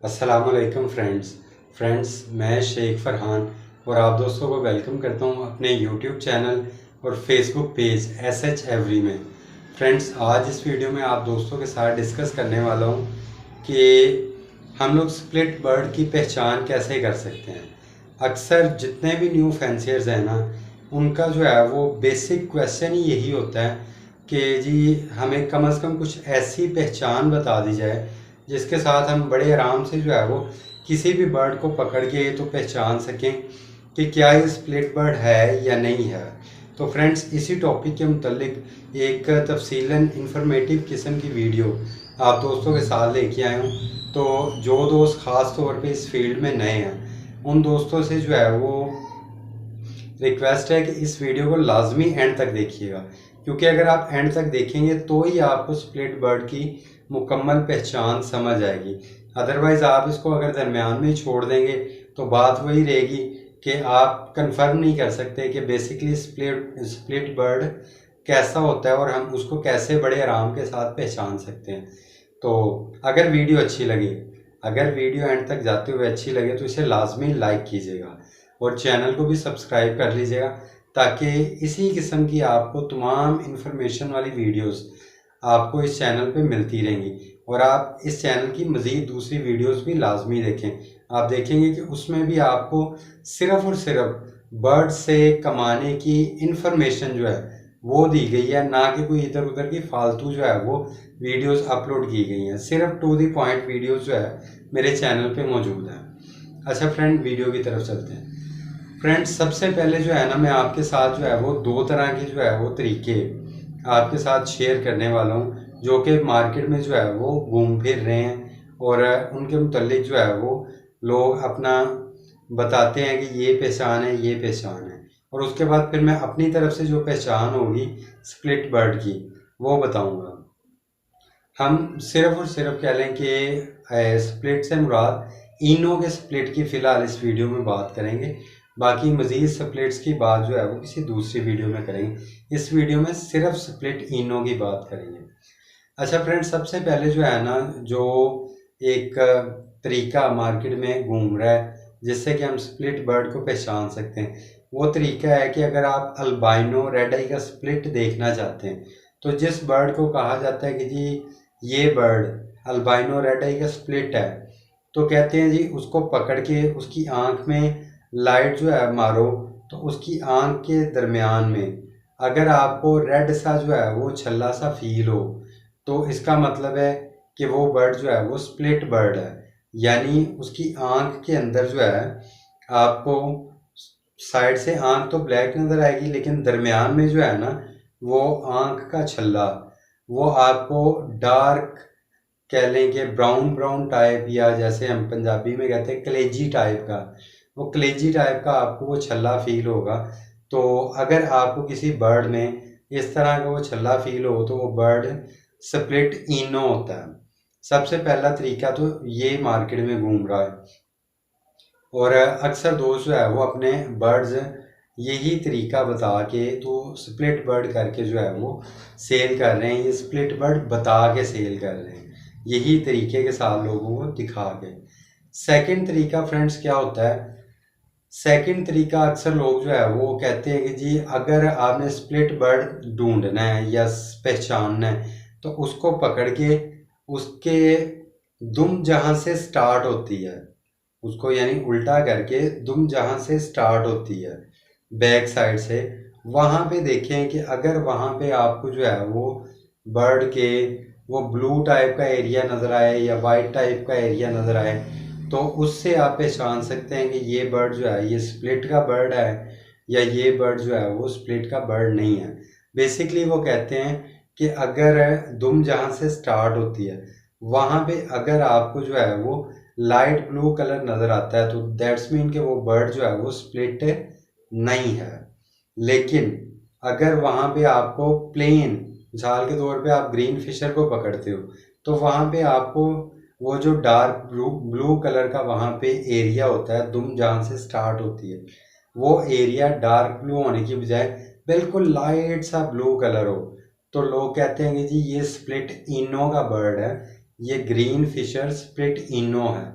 अस्सलामुअलैकुम फ्रेंड्स मैं शेख फरहान और आप दोस्तों को वेलकम करता हूं अपने यूट्यूब चैनल और फेसबुक पेज SH एवरी में। फ्रेंड्स, आज इस वीडियो में आप दोस्तों के साथ डिस्कस करने वाला हूं कि हम लोग स्प्लिट बर्ड की पहचान कैसे कर सकते हैं। अक्सर जितने भी न्यू फैंसियर्स हैं ना, उनका जो है वो बेसिक क्वेश्चन ही यही होता है कि जी हमें कम से कम कुछ ऐसी पहचान बता दी जाए जिसके साथ हम बड़े आराम से जो है वो किसी भी बर्ड को पकड़ के तो पहचान सकें कि क्या ये स्प्लिट बर्ड है या नहीं है। तो फ्रेंड्स, इसी टॉपिक के मुतल्लिक एक तफसीलन इंफॉर्मेटिव किस्म की वीडियो आप दोस्तों के साथ लेके आया हूँ। तो जो दोस्त ख़ास तौर पे इस फील्ड में नए हैं, उन दोस्तों से जो है वो रिक्वेस्ट है कि इस वीडियो को लाजमी एंड तक देखिएगा, क्योंकि अगर आप एंड तक देखेंगे तो ही आपको स्प्लिट बर्ड की मुकम्मल पहचान समझ आएगी। अदरवाइज़ आप इसको अगर दरमियान में ही छोड़ देंगे तो बात वही रहेगी कि आप कंफर्म नहीं कर सकते कि बेसिकली स्प्लिट बर्ड कैसा होता है और हम उसको कैसे बड़े आराम के साथ पहचान सकते हैं। तो अगर वीडियो अच्छी लगे, अगर वीडियो एंड तक जाते हुए अच्छी लगे तो इसे लाजमी लाइक कीजिएगा और चैनल को भी सब्सक्राइब कर लीजिएगा, ताकि इसी किस्म की आपको तमाम इन्फॉर्मेशन वाली वीडियोस आपको इस चैनल पे मिलती रहेंगी। और आप इस चैनल की मज़ीद दूसरी वीडियोस भी लाजमी देखें। आप देखेंगे कि उसमें भी आपको सिर्फ़ और सिर्फ बर्ड से कमाने की इन्फॉर्मेशन जो है वो दी गई है, ना कि कोई इधर उधर की फालतू जो है वो वीडियोस अपलोड की गई हैं। सिर्फ टू द पॉइंट वीडियोस जो है मेरे चैनल पे मौजूद है। अच्छा फ्रेंड, वीडियो की तरफ चलते हैं। फ्रेंड्स, सबसे पहले जो है ना, मैं आपके साथ जो है वो दो तरह के जो है वो तरीके आपके साथ शेयर करने वाला हूँ, जो कि मार्केट में जो है वो घूम फिर रहे हैं और उनके मुतल्लिक जो है वो लोग अपना बताते हैं कि ये पहचान है, ये पहचान है। और उसके बाद फिर मैं अपनी तरफ से जो पहचान होगी स्प्लिट बर्ड की वो बताऊंगा। हम सिर्फ और सिर्फ कह लें कि स्प्लिट से मुराद इनो के स्प्लिट की फ़िलहाल इस वीडियो में बात करेंगे। बाकी मज़ीद स्प्लिट्स की बात जो है वो किसी दूसरी वीडियो में करेंगे। इस वीडियो में सिर्फ स्प्लिट इनो की बात करेंगे। अच्छा फ्रेंड्स, सबसे पहले जो है ना, जो एक तरीका मार्केट में घूम रहा है जिससे कि हम स्प्लिट बर्ड को पहचान सकते हैं, वो तरीका है कि अगर आप अल्बाइनो रेड आई का स्प्लिट देखना चाहते हैं, तो जिस बर्ड को कहा जाता है कि जी ये बर्ड अल्बाइनो रेड आई का स्प्लिट है, तो कहते हैं जी उसको पकड़ के उसकी आँख में लाइट जो है मारो, तो उसकी आँख के दरमियान में अगर आपको रेड सा जो है वो छल्ला सा फील हो, तो इसका मतलब है कि वो बर्ड जो है वो स्प्लिट बर्ड है। यानी उसकी आँख के अंदर जो है आपको साइड से आँख तो ब्लैक नज़र आएगी, लेकिन दरमियान में जो है ना वो आँख का छल्ला वो आपको डार्क कह लें कि ब्राउन ब्राउन टाइप, या जैसे हम पंजाबी में कहते हैं कलेजी टाइप का, वो कलेजी टाइप का आपको वो छल्ला फील होगा। तो अगर आपको किसी बर्ड में इस तरह का वो छल्ला फील हो तो वो बर्ड स्प्लिट इनो होता है। सबसे पहला तरीका तो ये मार्केट में घूम रहा है और अक्सर दोस्त जो है वो अपने बर्ड्स यही तरीका बता के तो स्प्लिट बर्ड करके जो है वो सेल कर रहे हैं। ये स्प्लिट बर्ड बता के सेल कर रहे हैं, यही तरीके के साथ लोगों को दिखा के। सेकंड तरीका फ्रेंड्स क्या होता है? सेकंड तरीका अक्सर लोग जो है वो कहते हैं कि जी अगर आपने स्प्लिट बर्ड ढूंढना है या पहचानना है तो उसको पकड़ के उसके दुम जहाँ से स्टार्ट होती है, उसको यानी उल्टा करके दुम जहाँ से स्टार्ट होती है बैक साइड से, वहाँ पे देखें कि अगर वहाँ पे आपको जो है वो बर्ड के वो ब्लू टाइप का एरिया नज़र आए या वाइट टाइप का एरिया नज़र आए, तो उससे आप पहचान सकते हैं कि ये बर्ड जो है ये स्प्लिट का बर्ड है या ये बर्ड जो है वो स्प्लिट का बर्ड नहीं है। बेसिकली वो कहते हैं कि अगर दुम जहाँ से स्टार्ट होती है वहाँ पे अगर आपको जो है वो लाइट ब्लू कलर नज़र आता है तो दैट्स मीन कि वो बर्ड जो है वो स्प्लिट नहीं है। लेकिन अगर वहाँ पे आपको प्लेन, मिसाल के तौर पे आप ग्रीन फिशर को पकड़ते हो, तो वहाँ पे आपको वो जो डार्क ब्लू कलर का वहाँ पे एरिया होता है दुम जहाँ से स्टार्ट होती है, वो एरिया डार्क ब्लू होने की बजाय बिल्कुल लाइट सा ब्लू कलर हो, तो लोग कहते हैं कि जी ये स्प्लिट इनो का बर्ड है, ये ग्रीन फिशर स्प्लिट इनो है।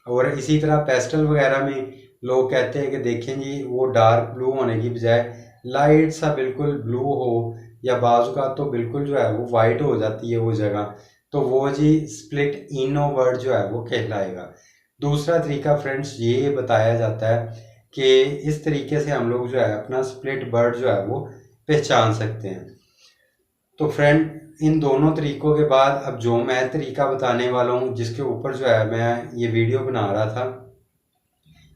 और इसी तरह पेस्टल वगैरह में लोग कहते हैं कि देखें जी वो डार्क ब्लू होने की बजाय लाइट सा बिल्कुल ब्लू हो, या बाजू का तो बिल्कुल जो है वो वाइट हो जाती है वो जगह, तो वो जी स्प्लिट इनो वर्ड जो है वो कहलाएगा। दूसरा तरीका फ्रेंड्स ये बताया जाता है कि इस तरीके से हम लोग जो है अपना स्प्लिट बर्ड जो है वो पहचान सकते हैं। तो फ्रेंड इन दोनों तरीकों के बाद अब जो मैं तरीका बताने वाला हूँ, जिसके ऊपर जो है मैं ये वीडियो बना रहा था,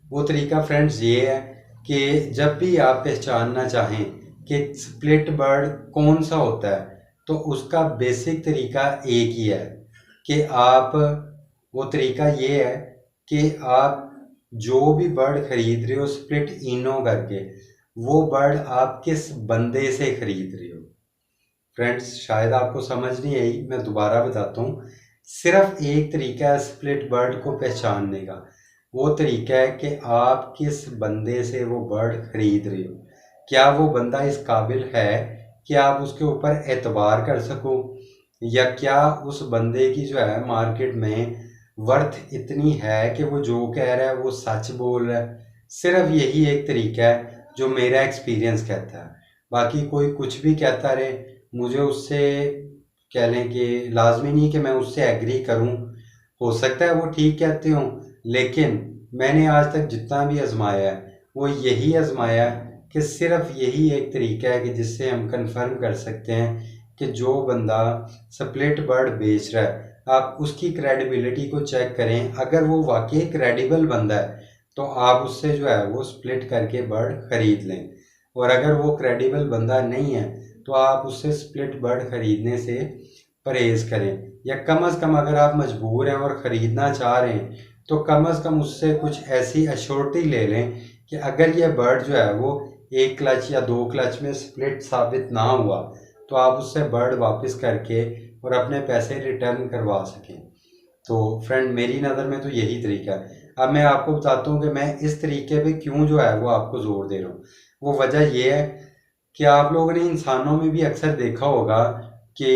वो तरीका फ्रेंड्स ये है कि जब भी आप पहचानना चाहें कि स्प्लिट बर्ड कौन सा होता है, तो उसका बेसिक तरीका एक ही है कि आप, वो तरीका ये है कि आप जो भी बर्ड खरीद रहे हो स्प्लिट इनो करके, वो बर्ड आप किस बंदे से खरीद रहे हो। फ्रेंड्स शायद आपको समझ नहीं आई, मैं दोबारा बताता हूँ। सिर्फ एक तरीका है स्प्लिट बर्ड को पहचानने का, वो तरीका है कि आप किस बंदे से वो बर्ड खरीद रहे हो। क्या वो बंदा इस काबिल है कि आप उसके ऊपर एतबार कर सको, या क्या उस बंदे की जो है मार्केट में वर्थ इतनी है कि वो जो कह रहा है वो सच बोल रहा है। सिर्फ यही एक तरीका है जो मेरा एक्सपीरियंस कहता है। बाकी कोई कुछ भी कहता रहे, मुझे उससे कह लें कि लाजमी नहीं कि मैं उससे एग्री करूं, हो सकता है वो ठीक कहते हों, लेकिन मैंने आज तक जितना भी आजमाया है वो यही आजमाया है कि सिर्फ यही एक तरीका है कि जिससे हम कंफर्म कर सकते हैं कि जो बंदा स्प्लिट बर्ड बेच रहा है, आप उसकी क्रेडिबिलिटी को चेक करें। अगर वो वाकई क्रेडिबल बंदा है तो आप उससे जो है वो स्प्लिट करके बर्ड खरीद लें, और अगर वो क्रेडिबल बंदा नहीं है तो आप उससे स्प्लिट बर्ड खरीदने से परहेज़ करें। या कम से कम अगर आप मजबूर हैं और ख़रीदना चाह रहे हैं तो कम से कम उससे कुछ ऐसी अश्योरिटी ले लें कि अगर ये बर्ड जो है वो एक क्लच या दो क्लच में स्प्लिट साबित ना हुआ तो आप उससे बर्ड वापस करके और अपने पैसे रिटर्न करवा सकें। तो फ्रेंड मेरी नज़र में तो यही तरीका है। अब मैं आपको बताता हूँ कि मैं इस तरीके पे क्यों जो है वो आपको ज़ोर दे रहा हूँ। वो वजह ये है कि आप लोगों ने इंसानों में भी अक्सर देखा होगा कि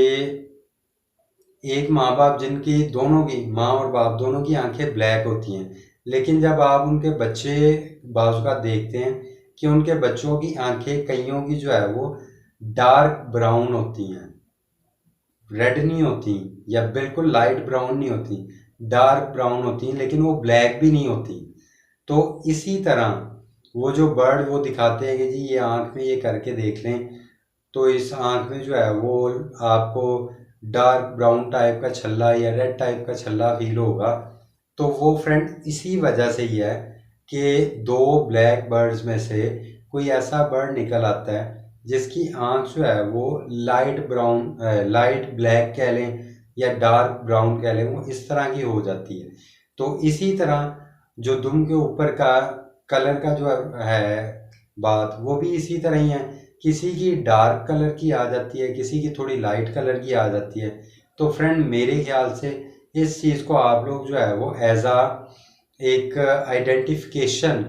एक माँ बाप जिनकी दोनों की, माँ और बाप दोनों की आंखें ब्लैक होती हैं, लेकिन जब आप उनके बच्चे बाजू का देखते हैं कि उनके बच्चों की आंखें कईयों की जो है वो डार्क ब्राउन होती हैं, रेड नहीं होती या बिल्कुल लाइट ब्राउन नहीं होती, डार्क ब्राउन होती हैं, लेकिन वो ब्लैक भी नहीं होती। तो इसी तरह वो जो बर्ड वो दिखाते हैं कि जी ये आँख में ये करके देख लें, तो इस आँख में जो है वो आपको डार्क ब्राउन टाइप का छल्ला या रेड टाइप का छल्ला फील होगा। तो वो फ्रेंड इसी वजह से ही है कि दो ब्लैक बर्ड्स में से कोई ऐसा बर्ड निकल आता है जिसकी आँख जो है वो लाइट ब्राउन, लाइट ब्लैक कह लें या डार्क ब्राउन कह लें, वो इस तरह की हो जाती है। तो इसी तरह जो दुम के ऊपर का कलर का जो है बात, वो भी इसी तरह ही है। किसी की डार्क कलर की आ जाती है, किसी की थोड़ी लाइट कलर की आ जाती है। तो फ्रेंड मेरे ख्याल से इस चीज़ को आप लोग जो है वो एज आ एक आइडेंटिफिकेशन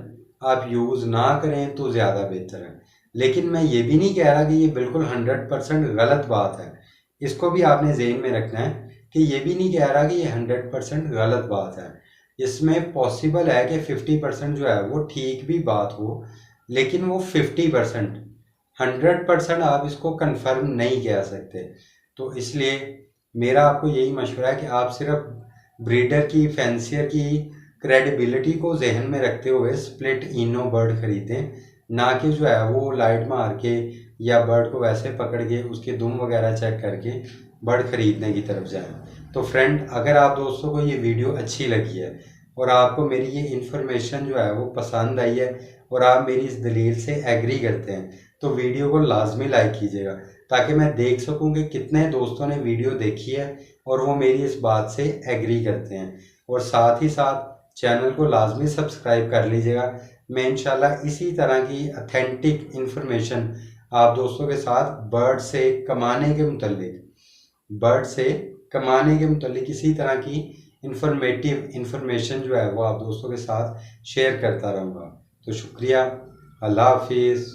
आप यूज़ ना करें तो ज़्यादा बेहतर है। लेकिन मैं ये भी नहीं कह रहा कि ये बिल्कुल 100% गलत बात है, इसको भी आपने ज़हन में रखना है कि ये भी नहीं कह रहा कि ये 100% गलत बात है। इसमें पॉसिबल है कि 50% जो है वो ठीक भी बात हो, लेकिन वो 50%, 100% आप इसको कंफर्म नहीं कह सकते। तो इसलिए मेरा आपको यही मशवरा है कि आप सिर्फ ब्रीडर की, फैंसियर की क्रेडिबिलिटी को जहन में रखते हुए स्प्लिट इनो बर्ड खरीदें, ना कि जो है वो लाइट मार के या बर्ड को वैसे पकड़ के उसके दुम वगैरह चेक करके बर्ड खरीदने की तरफ जाएं। तो फ्रेंड अगर आप दोस्तों को ये वीडियो अच्छी लगी है और आपको मेरी ये इन्फॉर्मेशन जो है वो पसंद आई है और आप मेरी इस दलील से एग्री करते हैं, तो वीडियो को लाजमी लाइक कीजिएगा, ताकि मैं देख सकूं कि कितने दोस्तों ने वीडियो देखी है और वो मेरी इस बात से एग्री करते हैं। और साथ ही साथ चैनल को लाजमी सब्सक्राइब कर लीजिएगा। मैं इंशाल्लाह इसी तरह की अथेंटिक इन्फॉर्मेशन आप दोस्तों के साथ बर्ड से कमाने के मुतल्लिक इसी तरह की इंफॉर्मेटिव इन्फॉर्मेशन जो है वो आप दोस्तों के साथ शेयर करता रहूँगा। तो शुक्रिया, अल्लाह हाफिज़।